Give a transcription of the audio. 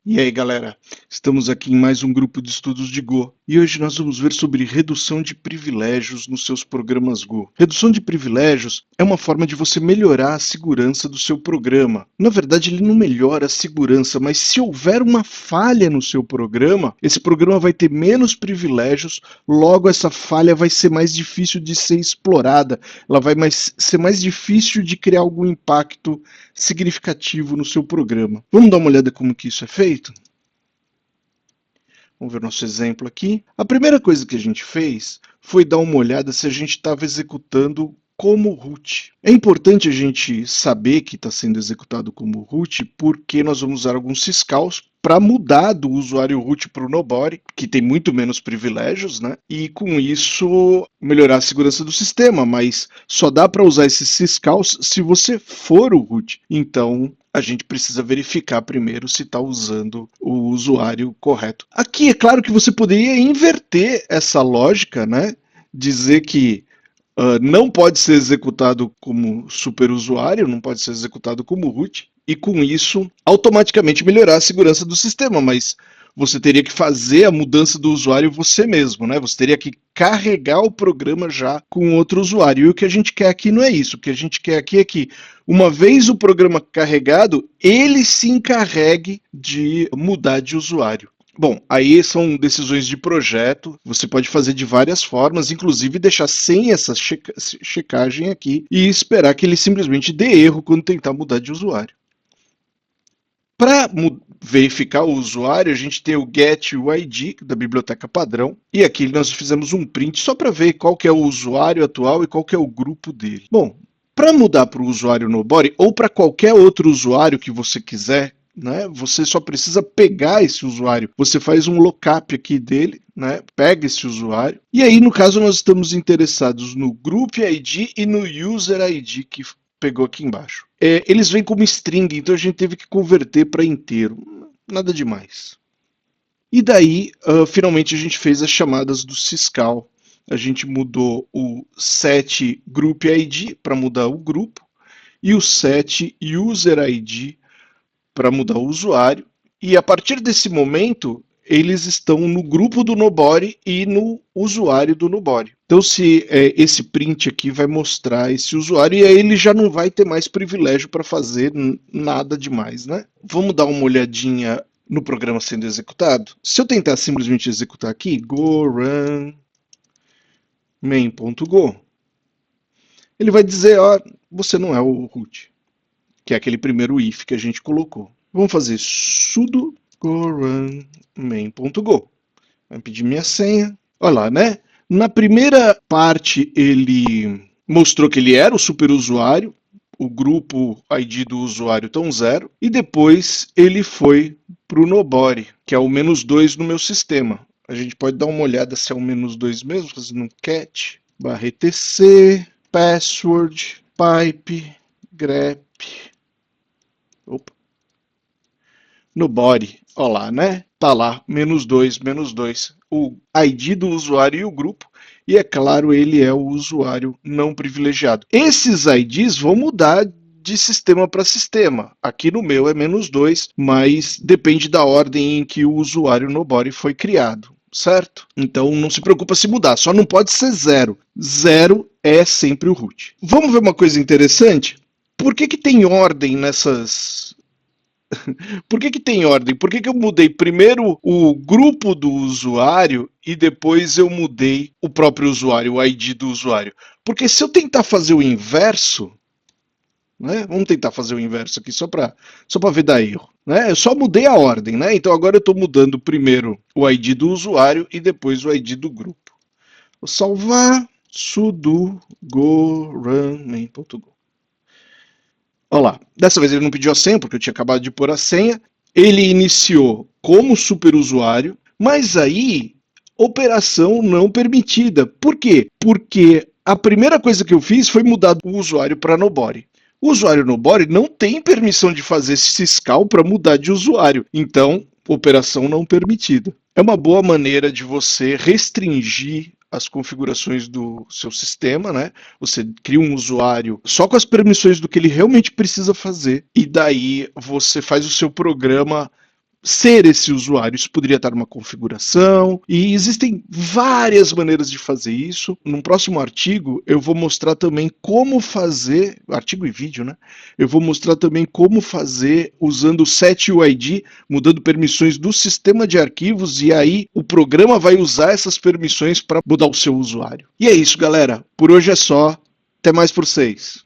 E aí, galera, estamos aqui em mais um grupo de estudos de Go e hoje nós vamos ver sobre redução de privilégios nos seus programas Go. Redução de privilégios é uma forma de você melhorar a segurança do seu programa. Na verdade, ele não melhora a segurança, mas se houver uma falha no seu programa, esse programa vai ter menos privilégios, logo essa falha vai ser mais difícil de ser explorada, ela vai ser mais difícil de criar algum impacto significativo no seu programa. Vamos dar uma olhada como que isso é feito? Vamos ver nosso exemplo aqui. A primeira coisa que a gente fez foi dar uma olhada se a gente estava executando como root. É importante a gente saber que está sendo executado como root porque nós vamos usar alguns syscalls para mudar do usuário root para o nobody, que tem muito menos privilégios, né? E com isso melhorar a segurança do sistema, mas só dá para usar esses syscalls se você for o root. Então a gente precisa verificar primeiro se está usando o usuário correto. Aqui é claro que você poderia inverter essa lógica, né? Dizer que não pode ser executado como superusuário, não pode ser executado como root, e com isso automaticamente melhorar a segurança do sistema, mas você teria que fazer a mudança do usuário você mesmo, né? Você teria que carregar o programa já com outro usuário. E o que a gente quer aqui não é isso. O que a gente quer aqui é que, uma vez o programa carregado, ele se encarregue de mudar de usuário. Bom, aí são decisões de projeto, você pode fazer de várias formas, inclusive deixar sem essa checagem aqui e esperar que ele simplesmente dê erro quando tentar mudar de usuário. Para verificar o usuário, a gente tem o getUID da biblioteca padrão, e aqui nós fizemos um print só para ver qual que é o usuário atual e qual que é o grupo dele. Bom, para mudar para o usuário nobody ou para qualquer outro usuário que você quiser, né, você só precisa pegar esse usuário. Você faz um lookup aqui dele, né, pega esse usuário, e aí no caso nós estamos interessados no Group ID e no User ID que pegou aqui embaixo. Eles vêm como string, então a gente teve que converter para inteiro. Nada demais. E daí, finalmente a gente fez as chamadas do syscall. A gente mudou o set group ID para mudar o grupo e o set user ID para mudar o usuário. E a partir desse momento, eles estão no grupo do nobody e no usuário do nobody. Então, se esse print aqui vai mostrar esse usuário e aí ele já não vai ter mais privilégio para fazer nada demais, né? Vamos dar uma olhadinha no programa sendo executado. Se eu tentar simplesmente executar aqui, go run main.go, ele vai dizer, ó, você não é o root, que é aquele primeiro if que a gente colocou. Vamos fazer sudo go run main.go. Vai pedir minha senha. Olha lá, né? Na primeira parte ele mostrou que ele era o superusuário, o grupo ID do usuário estão 0, e depois ele foi para o nobody, que é o -2 no meu sistema. A gente pode dar uma olhada se é o -2 mesmo, fazendo um cat, /etc, password, pipe, grep, opa, nobody, olha lá, né? Tá lá, -2, -2, o ID do usuário e o grupo, e é claro, ele é o usuário não privilegiado. Esses IDs vão mudar de sistema para sistema. Aqui no meu é -2, mas depende da ordem em que o usuário nobody foi criado, certo? Então não se preocupa se mudar, só não pode ser 0. 0 é sempre o root. Vamos ver uma coisa interessante? Por que tem ordem nessas... Por que tem ordem? Por que eu mudei primeiro o grupo do usuário e depois eu mudei o próprio usuário, o ID do usuário? Porque se eu tentar fazer o inverso, né? Vamos tentar fazer o inverso aqui só para ver dar erro. Né? Eu só mudei a ordem, né? Então agora eu estou mudando primeiro o ID do usuário e depois o ID do grupo. Vou salvar sudo go run main.go. Olha lá, dessa vez ele não pediu a senha, porque eu tinha acabado de pôr a senha. Ele iniciou como superusuário, mas aí, operação não permitida. Por quê? Porque a primeira coisa que eu fiz foi mudar o usuário para nobody. O usuário nobody não tem permissão de fazer syscall para mudar de usuário. Então, operação não permitida. É uma boa maneira de você restringir as configurações do seu sistema, né? Você cria um usuário só com as permissões do que ele realmente precisa fazer e daí você faz o seu programa ser esse usuário. Isso poderia estar numa configuração, e existem várias maneiras de fazer isso. Num próximo artigo eu vou mostrar também como fazer, artigo e vídeo, né? Eu vou mostrar também como fazer usando o setuid, mudando permissões do sistema de arquivos, e aí o programa vai usar essas permissões para mudar o seu usuário. E é isso, galera. Por hoje é só. Até mais por 6.